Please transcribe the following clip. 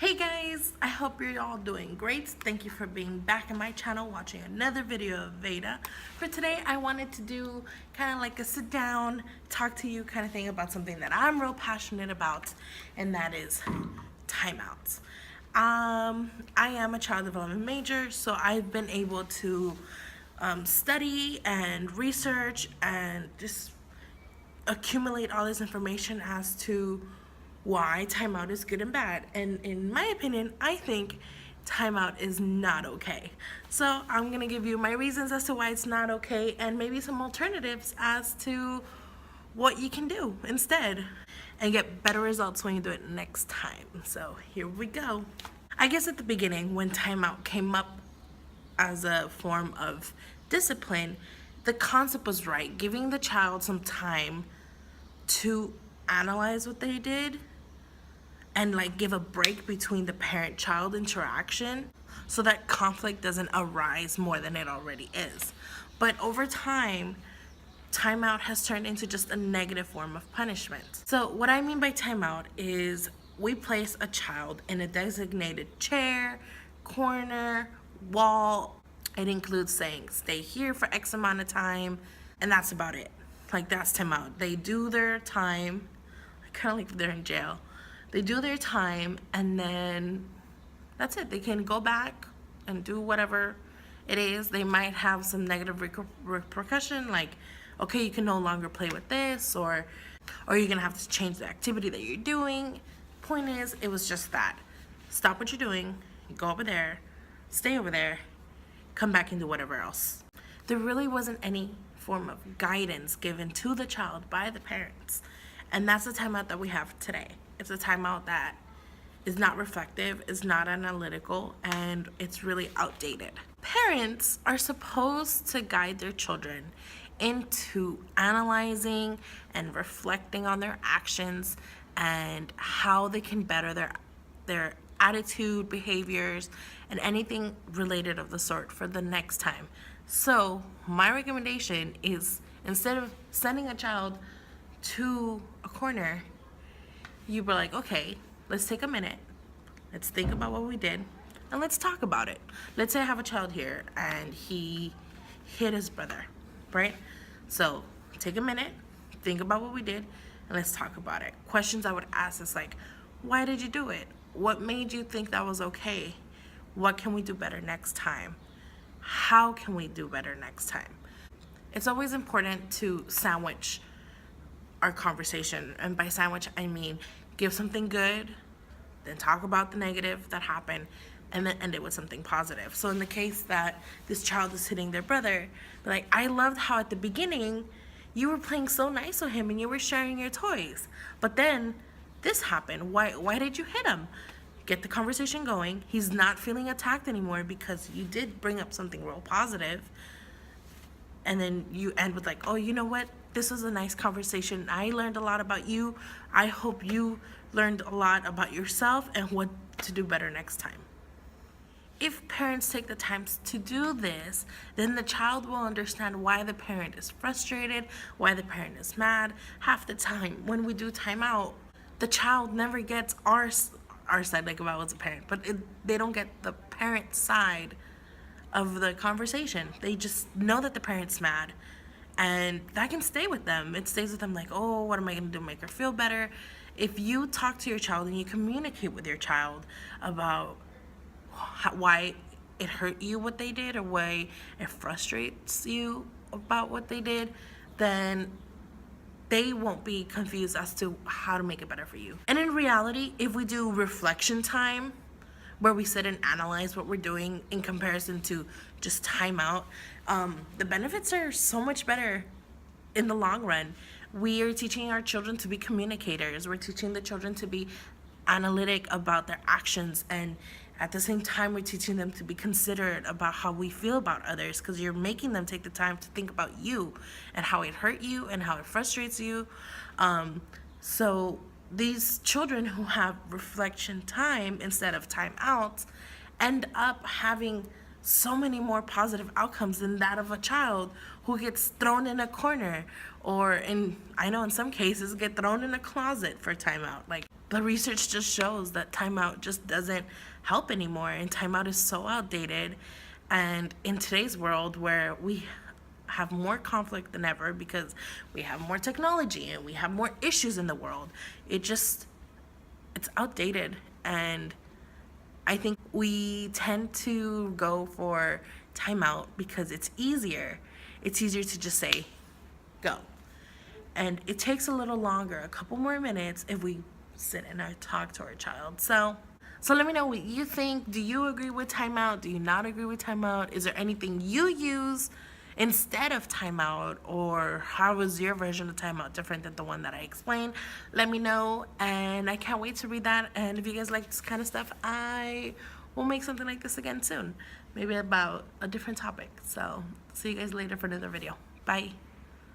Hey guys, I hope you're all doing great. Thank you for being back in my channel watching another video of VEDA. For today, I wanted to do kind of like a sit down, talk to you kind of thing about something that I'm real passionate about, and that is timeouts. I am a child development major, so I've been able to study and research and just accumulate all this information as to why timeout is good and bad. And in my opinion, I think timeout is not okay. So I'm going to give you my reasons as to why it's not okay and maybe some alternatives as to what you can do instead and get better results when you do it next time. So here we go. I guess at the beginning, when timeout came up as a form of discipline, the concept was right, giving the child some time to analyze what they did and like give a break between the parent-child interaction so that conflict doesn't arise more than it already is. But over time, timeout has turned into just a negative form of punishment. So what I mean by timeout is we place a child in a designated chair, corner, wall. It includes saying stay here for X amount of time, and that's about it. Like, that's timeout. They do their time, kind of like they're in jail. They do their time, and then that's it. They can go back and do whatever it is. They might have some negative repercussion, like, okay, you can no longer play with this, or you're gonna have to change the activity that you're doing. Point is, it was just that. Stop what you're doing, go over there, stay over there, come back and do whatever else. There really wasn't any form of guidance given to the child by the parents. And that's the timeout that we have today. It's a timeout that is not reflective, is not analytical, and it's really outdated. Parents are supposed to guide their children into analyzing and reflecting on their actions and how they can better their attitude, behaviors, and anything related of the sort for the next time. So my recommendation is, instead of sending a child to a corner, you were like, okay, let's take a minute, let's think about what we did, and let's talk about it. Let's say I have a child here and he hit his brother, right? So take a minute, think about what we did, and let's talk about it. Questions I would ask is like, why did you do it? What made you think that was okay? What can we do better next time? How can we do better next time? It's always important to sandwich our conversation, and by sandwich I mean give something good, then talk about the negative that happened, and then end it with something positive. So in the case that this child is hitting their brother, like, I loved how at the beginning you were playing so nice with him and you were sharing your toys, but then this happened. Why did you hit him? Get the conversation going. He's not feeling attacked anymore because you did bring up something real positive. And then you end with like, oh, you know what? This was a nice conversation. I learned a lot about you. I hope you learned a lot about yourself and what to do better next time. If parents take the time to do this, then the child will understand why the parent is frustrated, why the parent is mad. Half the time when we do timeout, the child never gets our side, like if I was a parent, but they don't get the parent side of the conversation. They just know that the parent's mad, and that can stay with them. It stays with them like, oh, what am I going to do to make her feel better? If you talk to your child and you communicate with your child about why it hurt you what they did, or why it frustrates you about what they did, then they won't be confused as to how to make it better for you. And in reality, if we do reflection time, where we sit and analyze what we're doing in comparison to just timeout, the benefits are so much better in the long run. We are teaching our children to be communicators. We're teaching the children to be analytic about their actions, and at the same time, we're teaching them to be considerate about how we feel about others, because you're making them take the time to think about you and how it hurt you and how it frustrates you. So these children who have reflection time instead of time out end up having so many more positive outcomes than that of a child who gets thrown in a corner, or I know in some cases get thrown in a closet for timeout. Like, the research just shows that timeout just doesn't help anymore, and timeout is so outdated. And in today's world where we have more conflict than ever because we have more technology and we have more issues in the world, it's outdated. And I think we tend to go for timeout because it's easier. It's easier to just say go. And it takes a little longer, a couple more minutes, if we sit and talk to our child. So let me know what you think. Do you agree with timeout? Do you not agree with timeout? Is there anything you use instead of timeout, or how is your version of timeout different than the one that I explained? Let me know, and I can't wait to read that. And if you guys like this kind of stuff, I will make something like this again soon, maybe about a different topic. So see you guys later for another video. Bye.